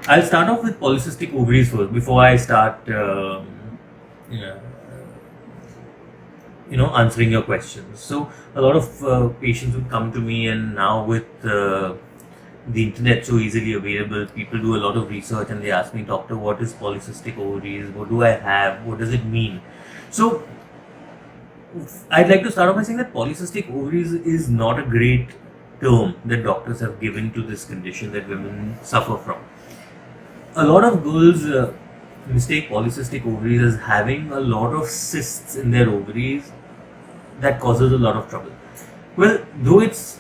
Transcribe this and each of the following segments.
I'll start off with polycystic ovaries first before I start, yeah, answering your questions. So a lot of patients would come to me, and now with the internet so easily available, people do a lot of research and they ask me, doctor, what is polycystic ovaries? What do I have? What does it mean? So I'd like to start off by saying that polycystic ovaries is not a great term that doctors have given to this condition that women suffer from. A lot of girls mistake polycystic ovaries as having a lot of cysts in their ovaries that causes a lot of trouble. Well, though it's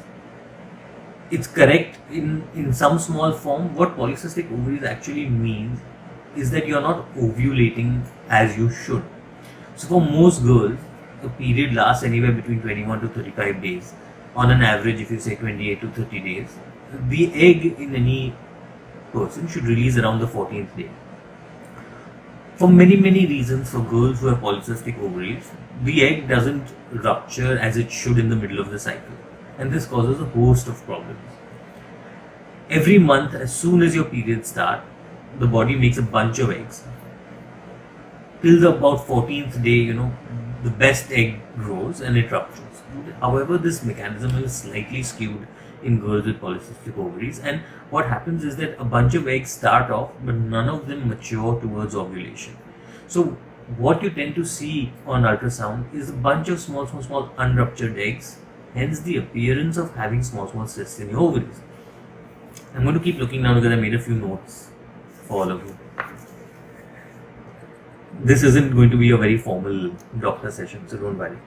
correct in some small form, what polycystic ovaries actually means is that you're not ovulating as you should. So for most girls, a period lasts anywhere between 21 to 35 days. On an average, if you say 28 to 30 days, the egg in any person should release around the 14th day. For many reasons, for girls who have polycystic ovaries, the egg doesn't rupture as it should in the middle of the cycle, and this causes a host of problems. Every month, as soon as your periods start, the body makes a bunch of eggs. Till the about 14th day, the best egg grows and it ruptures. However, this mechanism is slightly skewed in girls with polycystic ovaries, and what happens is that a bunch of eggs start off, but none of them mature towards ovulation. So what you tend to see on ultrasound is a bunch of small unruptured eggs, hence the appearance of having small cysts in your ovaries. I'm going to keep looking now because I made a few notes for all of you. This isn't going to be a very formal doctor session, so don't worry.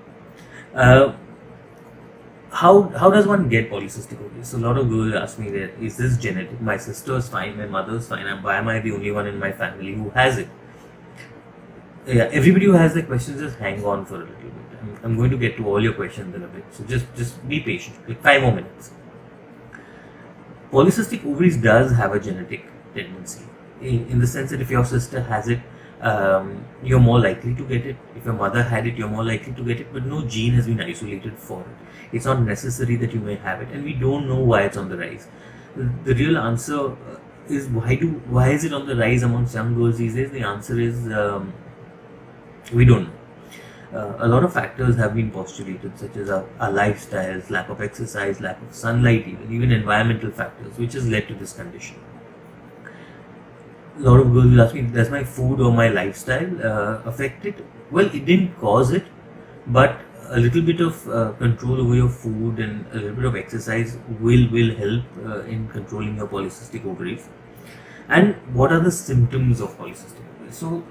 How does one get polycystic ovaries? So a lot of girls ask me that, is this genetic? My sister's fine, my mother's fine, and why am I the only one in my family who has it? Yeah, everybody who has the questions, just hang on for a little bit. I'm going to get to all your questions in a bit, so just be patient, like 5 more minutes. Polycystic ovaries does have a genetic tendency, in the sense that if your sister has it, you're more likely to get it. If your mother had it, you're more likely to get it, but no gene has been isolated for it. It's not necessary that you may have it, and we don't know why it's on the rise. The real answer is why is it on the rise amongst young girls these days? The answer is we don't know. A lot of factors have been postulated, such as our lifestyles, lack of exercise, lack of sunlight, even environmental factors, which has led to this condition. A lot of girls will ask me, does my food or my lifestyle affect it? Well, it didn't cause it, but a little bit of control over your food and a little bit of exercise will help in controlling your polycystic ovaries. And what are the symptoms of polycystic ovaries? So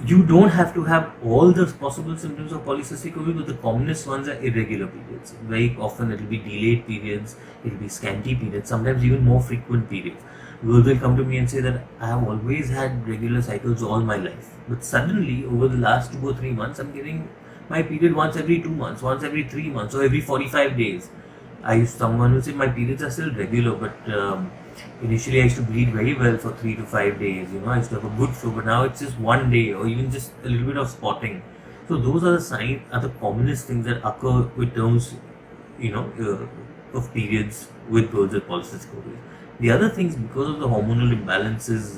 you don't have to have all the possible symptoms of polycystic ovaries, but the commonest ones are irregular periods. Very often it will be delayed periods, it will be scanty periods, sometimes even more frequent periods. Girls will come to me and say that I have always had regular cycles all my life, but suddenly over the last 2 or 3 months I'm getting my period once every 2 months, once every 3 months, or every 45 days. Someone will say my periods are still regular, but initially I used to bleed very well for 3 to 5 days. I used to have a good flow, but now it's just 1 day or even just a little bit of spotting. So those are the commonest things that occur with terms, of periods with girls with polycystic ovaries. The other things, because of the hormonal imbalances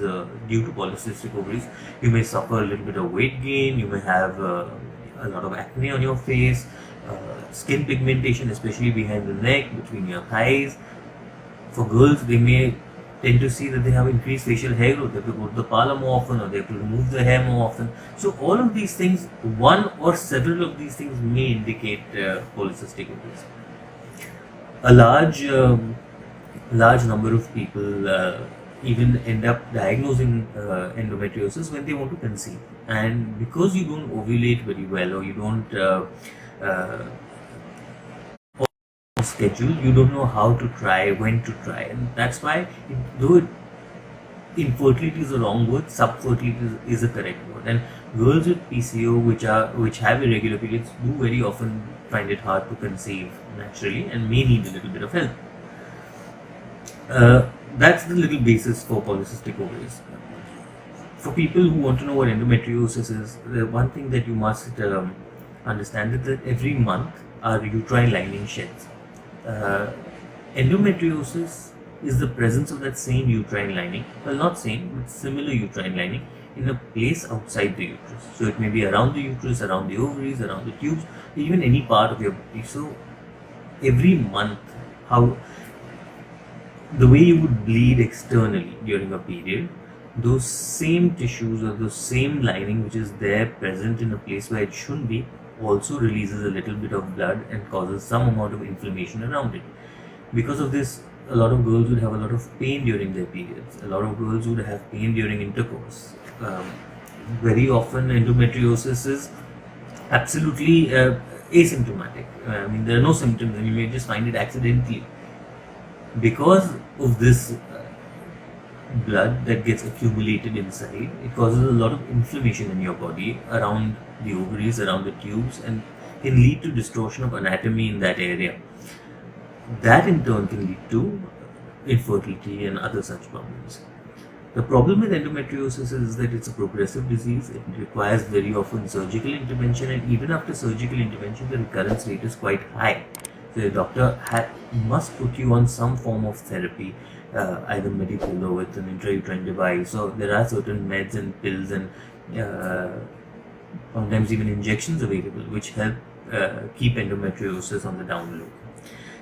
due to polycystic ovaries, you may suffer a little bit of weight gain, you may have a lot of acne on your face, skin pigmentation, especially behind the neck, between your thighs. For girls, they may tend to see that they have increased facial hair growth, they have to go to the parlor more often, or they have to remove the hair more often. So all of these things, one or several of these things may indicate polycystic ovaries. A large number of people even end up diagnosing endometriosis when they want to conceive, and because you don't ovulate very well, or you don't schedule, you don't know how to try, when to try, and that's why, though infertility is the wrong word, subfertility is the correct word. And girls with PCO, which have irregular periods, do very often find it hard to conceive naturally and may need a little bit of help. That's the little basis for polycystic ovaries. For people who want to know what endometriosis is, the one thing that you must understand is that every month our uterine lining sheds. Endometriosis is the presence of that same uterine lining, well, not same, but similar uterine lining in a place outside the uterus. So it may be around the uterus, around the ovaries, around the tubes, even any part of your body. So every month, how the way you would bleed externally during a period, those same tissues or the same lining which is there present in a place where it shouldn't be also releases a little bit of blood and causes some amount of inflammation around it. Because of this, a lot of girls would have a lot of pain during their periods. A lot of girls would have pain during intercourse. Very often endometriosis is absolutely asymptomatic. I mean, there are no symptoms and you may just find it accidentally. Because of this blood that gets accumulated inside, it causes a lot of inflammation in your body around the ovaries, around the tubes, and can lead to distortion of anatomy in that area. That in turn can lead to infertility and other such problems. The problem with endometriosis is that it's a progressive disease. It requires very often surgical intervention, and even after surgical intervention, the recurrence rate is quite high. So the doctor must put you on some form of therapy, either medical or with an intrauterine device. So there are certain meds and pills and sometimes even injections available which help keep endometriosis on the down low.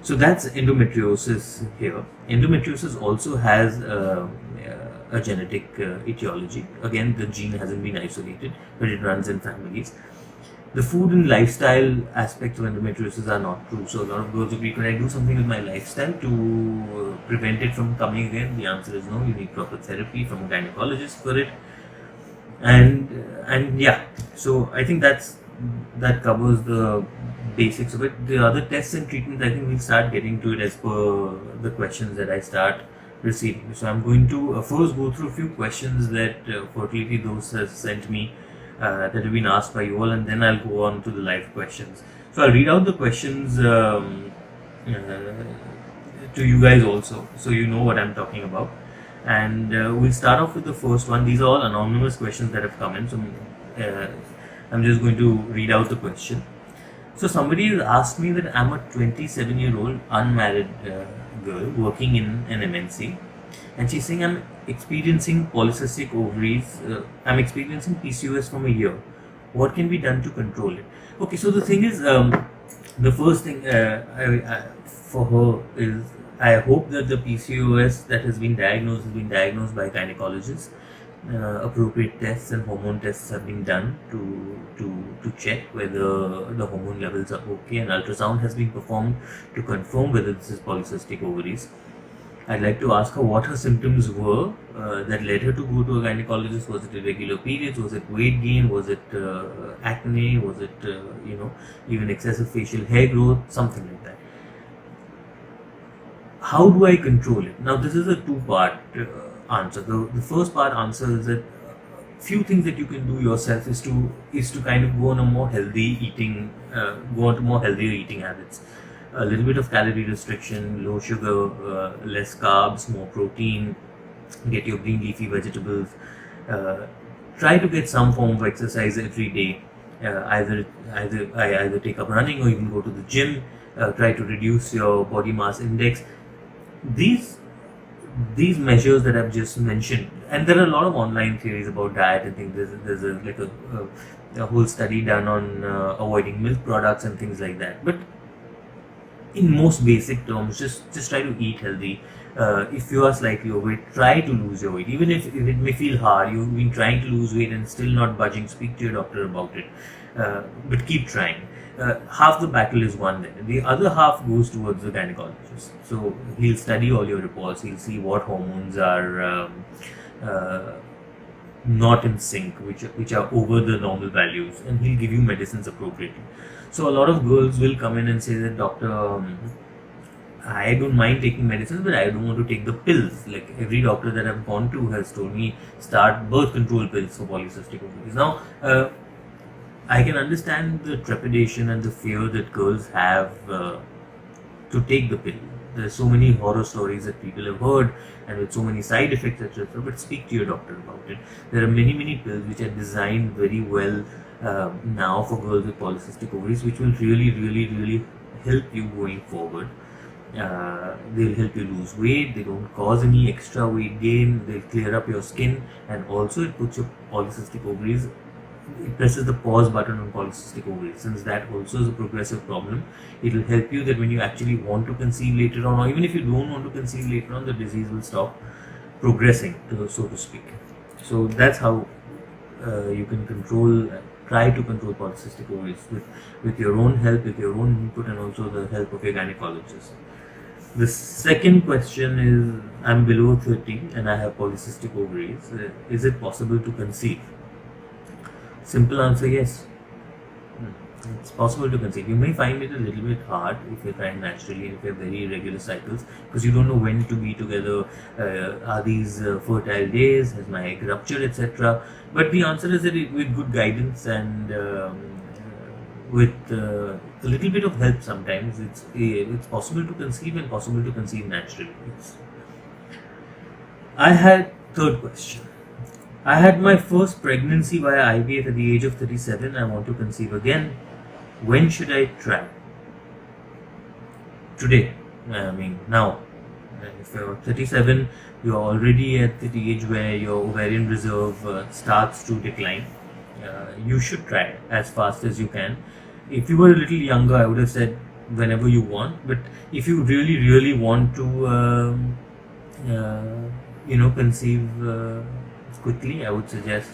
So that's endometriosis here. Endometriosis also has a genetic etiology. Again, the gene hasn't been isolated, but it runs in families. The food and lifestyle aspects of endometriosis are not true. So a lot of girls will be, can I do something with my lifestyle to prevent it from coming again? The answer is no. You need proper therapy from a gynecologist for it. And yeah, so I think that covers the basics of it. The other tests and treatments, I think we'll start getting to it as per the questions that I start receiving. So I'm going to first go through a few questions that Fertility Dose has sent me that have been asked by you all, and then I'll go on to the live questions. So I'll read out the questions to you guys also, so you know what I'm talking about. And we'll start off with the first one. These are all anonymous questions that have come in, so I'm just going to read out the question. So somebody has asked me that I'm a 27-year-old unmarried girl working in an MNC, and she's saying I'm experiencing polycystic ovaries. I'm experiencing PCOS from a year. What can be done to control it? Okay, so the thing is, the first thing for her is, I hope that the PCOS that has been diagnosed by gynecologists. Appropriate tests and hormone tests have been done to check whether the hormone levels are okay, and ultrasound has been performed to confirm whether this is polycystic ovaries. I'd like to ask her what her symptoms were that led her to go to a gynecologist. Was it irregular periods? Was it weight gain? Was it acne? Was it even excessive facial hair growth? Something like that. How do I control it? Now this is a two-part answer. The first part answer is that few things that you can do yourself is to kind of go on a more healthy eating, go on to more healthier eating habits. A little bit of calorie restriction, low sugar, less carbs, more protein. Get your green leafy vegetables. Try to get some form of exercise every day. Either take up running or even go to the gym. Try to reduce your body mass index. These measures that I've just mentioned, and there are a lot of online theories about diet and things. There's a whole study done on avoiding milk products and things like that. But in most basic terms, just try to eat healthy. If you are slightly overweight, try to lose your weight. Even if it may feel hard, you've been trying to lose weight and still not budging, speak to your doctor about it. But keep trying. Half the battle is won there. The other half goes towards the gynecologist. So he'll study all your reports. He'll see what hormones are not in sync, which are over the normal values, and he'll give you medicines appropriately. So a lot of girls will come in and say that, doctor, I don't mind taking medicines, but I don't want to take the pills. Like every doctor that I've gone to has told me start birth control pills for polycystic ovaries. Now, I can understand the trepidation and the fear that girls have to take the pill. There's so many horror stories that people have heard, and with so many side effects, etc. But speak to your doctor about it. There are many pills which are designed very well now for girls with polycystic ovaries, which will really help you going forward. They'll help you lose weight. They don't cause any extra weight gain. They'll clear up your skin, and also it puts your polycystic ovaries. It presses the pause button on polycystic ovaries. Since that also is a progressive problem, it will help you that when you actually want to conceive later on, or even if you don't want to conceive later on, the disease will stop progressing, so to speak. So that's how you can try to control polycystic ovaries with your own help, with your own input, and also the help of your gynecologist. The second question is, I'm below 30 and I have polycystic ovaries. Is it possible to conceive? Simple answer, yes. It's possible to conceive. You may find it a little bit hard if you're trying naturally and if you have very irregular cycles, because you don't know when to be together. Are these fertile days? Has my egg ruptured, etc.? But the answer is that with good guidance and with a little bit of help, sometimes it's possible to conceive and possible to conceive naturally. I had third question. I had my first pregnancy via IVF at the age of 37. I want to conceive again. When should I try? Today. I mean, now. If you're 37, you're already at the age where your ovarian reserve starts to decline. You should try as fast as you can. If you were a little younger, I would have said whenever you want. But if you really, really want to, conceive quickly, I would suggest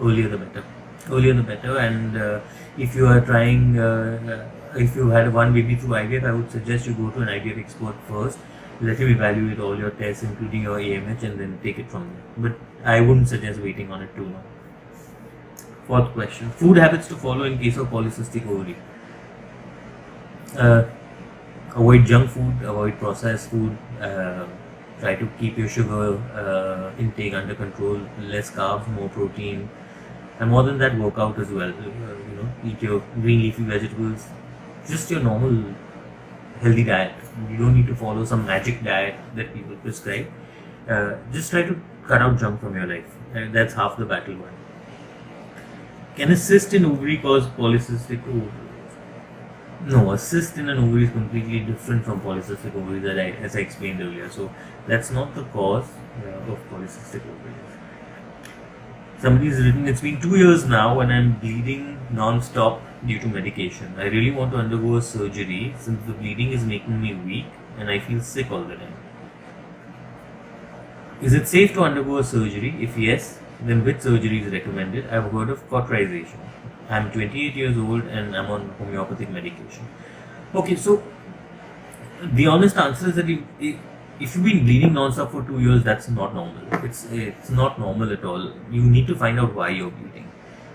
earlier the better. Earlier the better. And if you are trying, if you had one baby through IVF, I would suggest you go to an IVF expert first. Let him evaluate all your tests, including your AMH, and then take it from there. But I wouldn't suggest waiting on it too long. Fourth question: food habits to follow in case of polycystic ovary. Avoid junk food, avoid processed food. Try to keep your sugar intake under control. Less carbs, more protein, and more than that, work out as well. Eat your green leafy vegetables. Just your normal healthy diet. You don't need to follow some magic diet that people prescribe. Just try to cut out junk from your life. That's half the battle won. Can a cyst in ovary cause polycystic ovary? No, a cyst in an ovary is completely different from polycystic ovary, as I explained earlier. So that's not the cause of polycystic ovaries. Somebody's written, it's been 2 years now and I'm bleeding non-stop due to medication. I really want to undergo a surgery since the bleeding is making me weak and I feel sick all the time. Is it safe to undergo a surgery? If yes, then which surgery is recommended? I've heard of cauterization. I'm 28 years old and I'm on homeopathic medication. Okay, so the honest answer is that if you've been bleeding non-stop for 2 years, that's not normal. It's not normal at all. You need to find out why you're bleeding.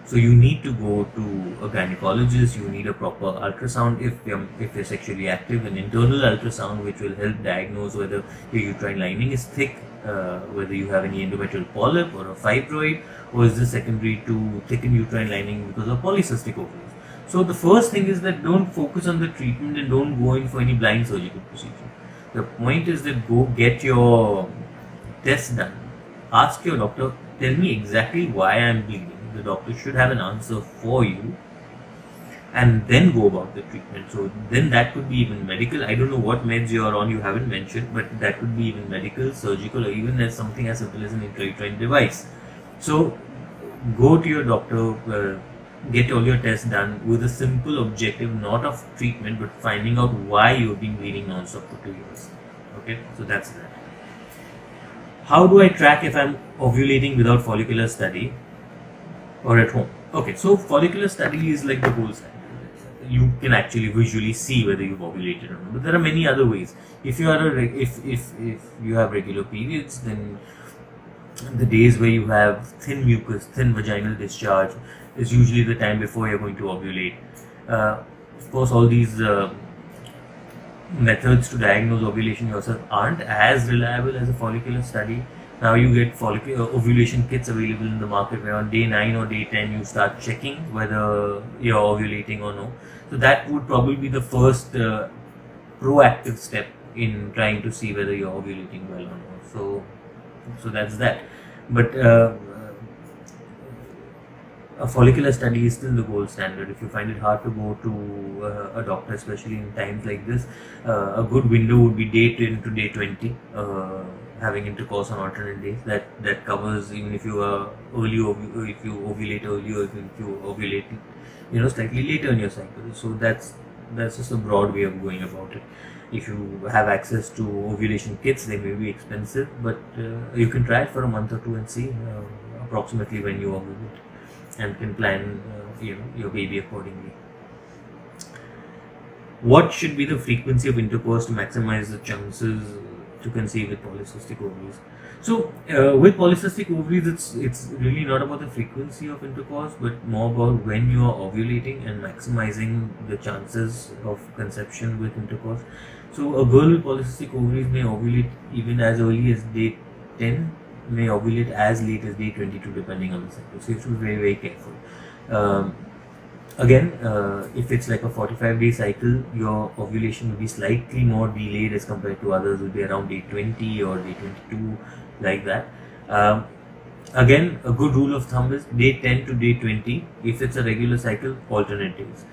So you need to go to a gynecologist. You need a proper ultrasound if you're sexually active, an internal ultrasound which will help diagnose whether your uterine lining is thick, whether you have any endometrial polyp or a fibroid, or is this secondary to thickened uterine lining because of polycystic ovaries. So the first thing is that don't focus on the treatment and don't go in for any blind surgical procedure. The point is that go get your test done. Ask your doctor, tell me exactly why I'm bleeding. The doctor should have an answer for you and then go about the treatment. So then that could be even medical. I don't know what meds you're on, you haven't mentioned, but that could be even medical, surgical, or even as something as simple as an intrauterine device. So go to your doctor, get all your tests done with a simple objective, not of treatment, but finding out why you've been bleeding non-stop for 2 years. Okay, so that's that. How do I track if I'm ovulating without follicular study or at home? Okay, so follicular study is like the whole cycle. You can actually visually see whether you've ovulated or not. But there are many other ways. If you are if you have regular periods, then the days where you have thin mucus, thin vaginal discharge is usually the time before you're going to ovulate. Of course, all these methods to diagnose ovulation yourself aren't as reliable as a follicular study. Now you get ovulation kits available in the market where on day 9 or day 10 you start checking whether you're ovulating or no. So that would probably be the first proactive step in trying to see whether you're ovulating well or not. So that's that. But a follicular study is still the gold standard. If you find it hard to go to a doctor, especially in times like this, a good window would be day 10 to day 20, having intercourse on alternate days. That covers even if you are if you ovulate early, or if you ovulate, slightly later in your cycle. So that's just a broad way of going about it. If you have access to ovulation kits, they may be expensive, but you can try it for a month or two and see approximately when you ovulate, and can plan your baby accordingly. What should be the frequency of intercourse to maximize the chances to conceive with polycystic ovaries? So with polycystic ovaries, it's really not about the frequency of intercourse, but more about when you are ovulating and maximizing the chances of conception with intercourse. So a girl with polycystic ovaries may ovulate even as early as day 10, may ovulate as late as day 22, depending on the cycle. So you have to be very, very careful. Again, if it's like a 45-day cycle, your ovulation will be slightly more delayed as compared to others. Will be around day 20 or day 22, like that. Again, a good rule of thumb is day 10 to day 20. If it's a regular cycle, alternate days.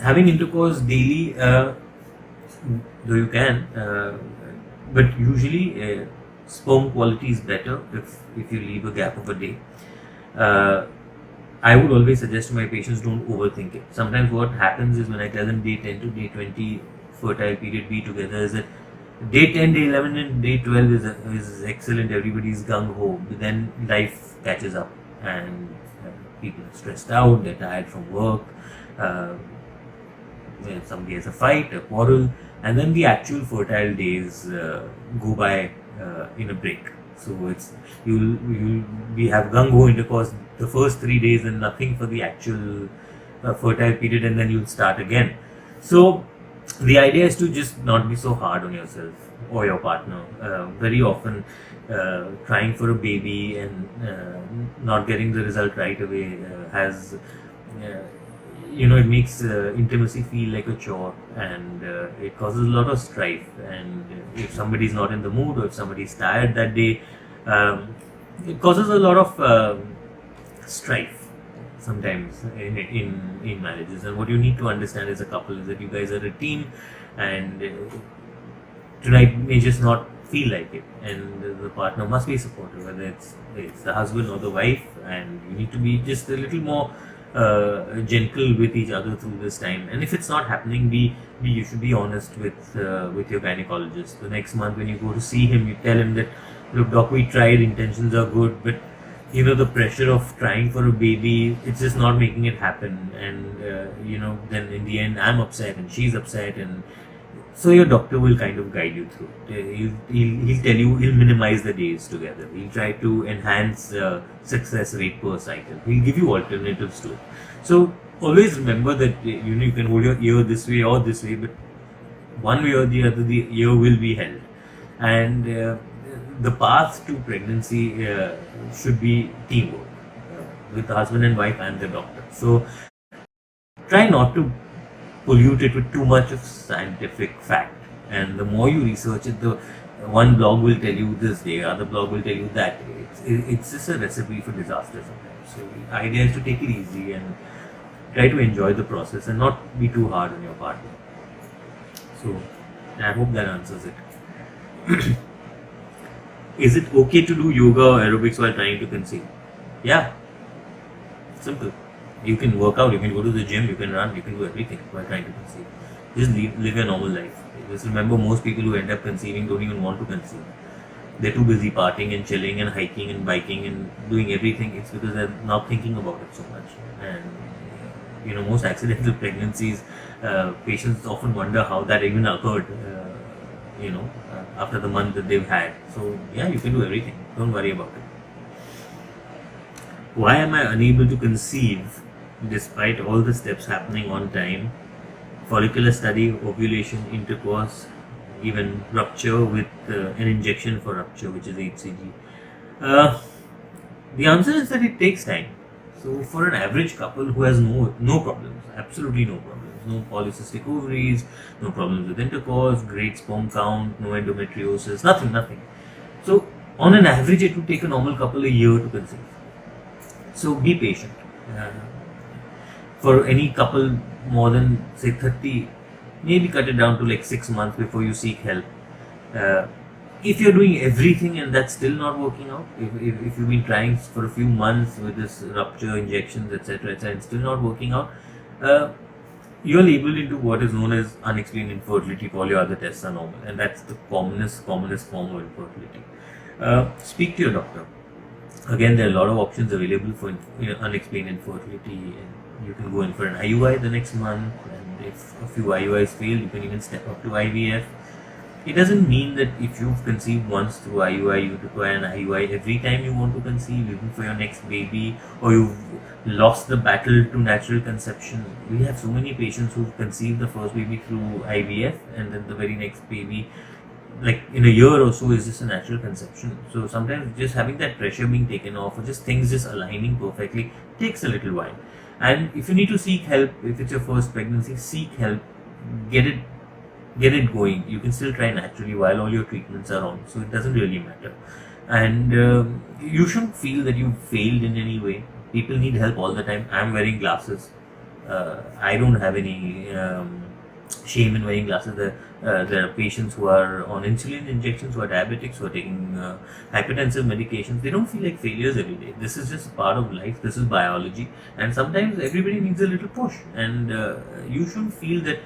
Having intercourse daily, though you can, but usually sperm quality is better if you leave a gap of a day. I would always suggest to my patients, don't overthink it. Sometimes what happens is, when I tell them day 10 to day 20 fertile period be together, is that day 10, day 11 and day 12 is excellent, everybody's gung-ho, but then life catches up and people are stressed out, they're tired from work, somebody has a fight, a quarrel, and then the actual fertile days go by in a break. So you'll have gung-ho intercourse the first 3 days and nothing for the actual fertile period, and then you'll start again. So the idea is to just not be so hard on yourself or your partner. Very often trying for a baby and not getting the result right away has it makes intimacy feel like a chore, and it causes a lot of strife. And if somebody's not in the mood, or if somebody's tired that day, it causes a lot of strife sometimes in marriages. And what you need to understand as a couple is that you guys are a team, and tonight may just not feel like it, and the partner must be supportive, whether it's the husband or the wife, and you need to be just a little more gentle with each other through this time. And if it's not happening, you should be honest with your gynecologist. The next month when you go to see him, you tell him that, look doc, we tried, intentions are good, but the pressure of trying for a baby, it's just not making it happen. And then in the end I'm upset and she's upset, and so your doctor will kind of guide you through it. He'll tell you, he'll minimize the days together. He'll try to enhance success rate per cycle. He'll give you alternatives to it. So always remember that you can hold your ear this way or this way, but one way or the other, the ear will be held. And the path to pregnancy should be teamwork with the husband and wife and the doctor. So try not to pollute it with too much of scientific fact. And the more you research it, the one blog will tell you this, the other blog will tell you that. It's just a recipe for disaster sometimes. So the idea is to take it easy and try to enjoy the process and not be too hard on your partner. So I hope that answers it. Is it okay to do yoga or aerobics while trying to conceive? Yeah, simple. You can work out, you can go to the gym, you can run, you can do everything while trying to conceive. Just live your normal life. Just remember, most people who end up conceiving don't even want to conceive. They're too busy partying and chilling and hiking and biking and doing everything. It's because they're not thinking about it so much. And most accidental pregnancies, patients often wonder how that even occurred. After the month that they've had. So yeah, you can do everything. Don't worry about it. Why am I unable to conceive despite all the steps happening on time? Follicular study, ovulation, intercourse, even rupture with an injection for rupture, which is HCG. The answer is that it takes time. So for an average couple who has no problems, absolutely no problems, no polycystic ovaries, no problems with intercourse, great sperm count, no endometriosis, nothing. So on an average, it would take a normal couple a year to conceive. So be patient. Uh, for any couple more than say 30, maybe cut it down to like 6 months before you seek help. Uh, if you're doing everything and that's still not working out, if you've been trying for a few months with this rupture injections, etc., etc., and still not working out, uh, you're labeled into what is known as unexplained infertility. All your other tests are normal, and that's the commonest form of infertility. Speak to your doctor. Again, there are a lot of options available for unexplained infertility, and you can go in for an IUI the next month, and if a few IUIs fail, you can even step up to IVF. It doesn't mean that if you've conceived once through IUI, you require an IUI every time you want to conceive, even for your next baby, or you've lost the battle to natural conception. We have so many patients who've conceived the first baby through IVF, and then the very next baby, like in a year or so, is just a natural conception. So sometimes just having that pressure being taken off, or just things just aligning perfectly, takes a little while. And if you need to seek help, if it's your first pregnancy, seek help, get it going. You can still try naturally while all your treatments are on, so it doesn't really matter. And you shouldn't feel that you failed in any way. People need help all the time. I'm wearing glasses. I don't have any shame in wearing glasses. There are patients who are on insulin injections, who are diabetics, who are taking hypertensive medications. They don't feel like failures every day. This is just part of life. This is biology, and sometimes everybody needs a little push. And you shouldn't feel that.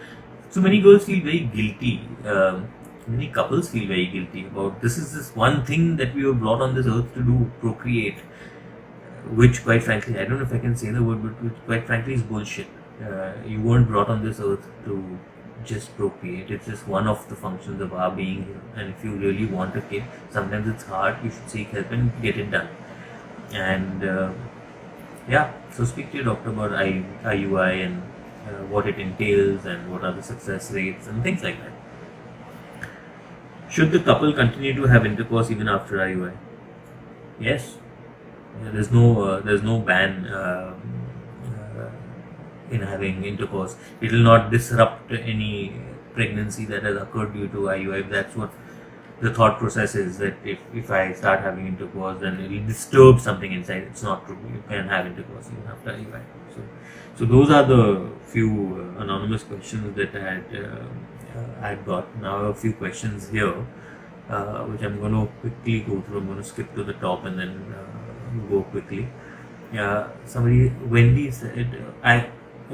So many girls feel very guilty. Many couples feel very guilty about this one thing that we were brought on this earth to do, procreate, which quite frankly, I don't know if I can say the word, but which quite frankly is bullshit. You weren't brought on this earth to just procreate. It's just one of the functions of our being here. And if you really want a kid, sometimes it's hard. You should seek help and get it done. And so speak to your doctor about IUI and what it entails and what are the success rates and things like that. Should the couple continue to have intercourse even after IUI? Yes. There's no ban in having intercourse. It will not disrupt any pregnancy that has occurred due to IUI. If that's what the thought process is, that if I start having intercourse, then it will disturb something inside. It's not true. You can have intercourse even after IUI. So those are the few anonymous questions that I had got. Now I have a few questions here, which I'm going to quickly go through. I'm going to skip to the top and then go quickly. Wendy said,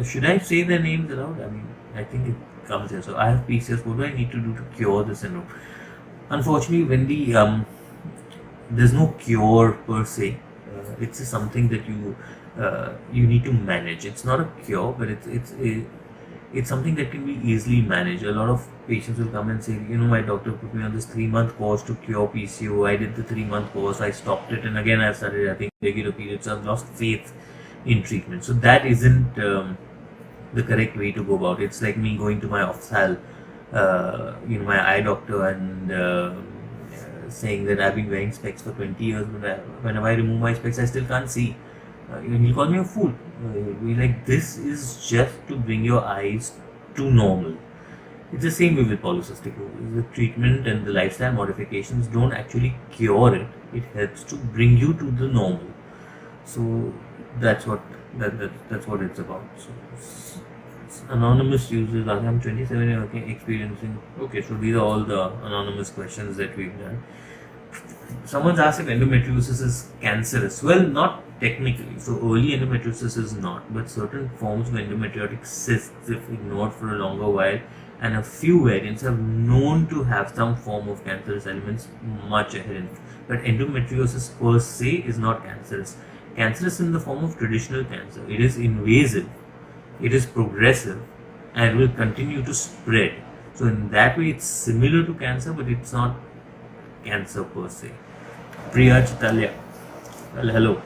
should I say their names aloud? I mean, I think it comes here. So I have PCOS. What do I need to do to cure the syndrome? Unfortunately, Wendy, there's no cure per se. It's just something that you need to manage. It's not a cure, but it's something that can be easily managed. A lot of patients will come and say, my doctor put me on this 3-month course to cure PCO. I did the 3-month course, I stopped it, and again I've started having regular periods. So I've lost faith in treatment. So that isn't the correct way to go about it. It's like me going to my ophthal, my eye doctor, and saying that I've been wearing specs for 20 years, but whenever I remove my specs, I still can't see. He'll call me a fool. He'll be like, this is just to bring your eyes to normal. It's the same way with polycystic ovaries. The treatment and the lifestyle modifications don't actually cure it. It helps to bring you to the normal. So that's what it's about. So anonymous users, I'm 27 years experiencing. Okay, so these are all the anonymous questions that we've done. Someone's asked if endometriosis is cancerous. Well, not technically. So early endometriosis is not, but certain forms of endometriotic cysts, if ignored for a longer while, and a few variants are known to have some form of cancerous elements much ahead. But endometriosis per se is not cancerous. Cancerous in the form of traditional cancer. It is invasive, it is progressive, and will continue to spread. So in that way, it's similar to cancer, but it's not cancer per se. Priya Chitalya. Well, hello.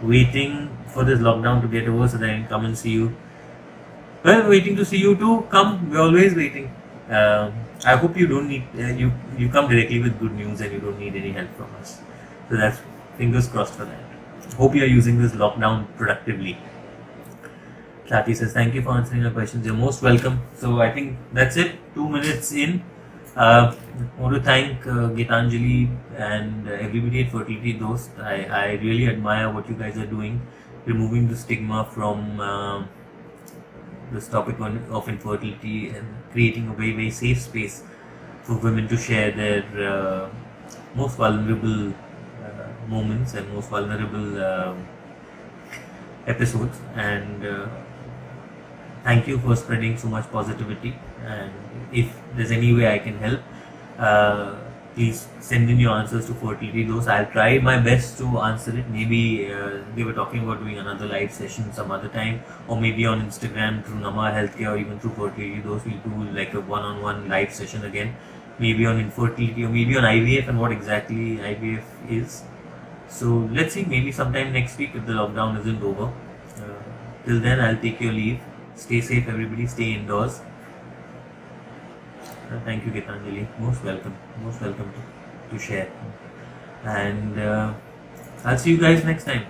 Waiting for this lockdown to get over so that I can come and see you. Well, waiting to see you too. Come, we're always waiting. I hope you don't need, you come directly with good news and you don't need any help from us. So that's fingers crossed for that. Hope you are using this lockdown productively. Sati says, thank you for answering our questions. You're most welcome. So I think that's it. 2 minutes in. I want to thank Gitanjali and everybody at Fertility Dost. I really admire what you guys are doing, removing the stigma from this topic of infertility and creating a very, very safe space for women to share their most vulnerable moments and most vulnerable episodes. And thank you for spreading so much positivity. And if there's any way I can help, please send in your answers to Fertility Dose. I'll try my best to answer it. Maybe they were talking about doing another live session some other time, or maybe on Instagram through Nama Healthcare, or even through Fertility Dose. We'll do like a one-on-one live session again, maybe on infertility, or maybe on IVF and what exactly IVF is. So let's see, maybe sometime next week if the lockdown isn't over. Till then, I'll take your leave. Stay safe, everybody. Stay indoors. Thank you, Gitanjali. Most welcome. Most welcome to share. And I'll see you guys next time.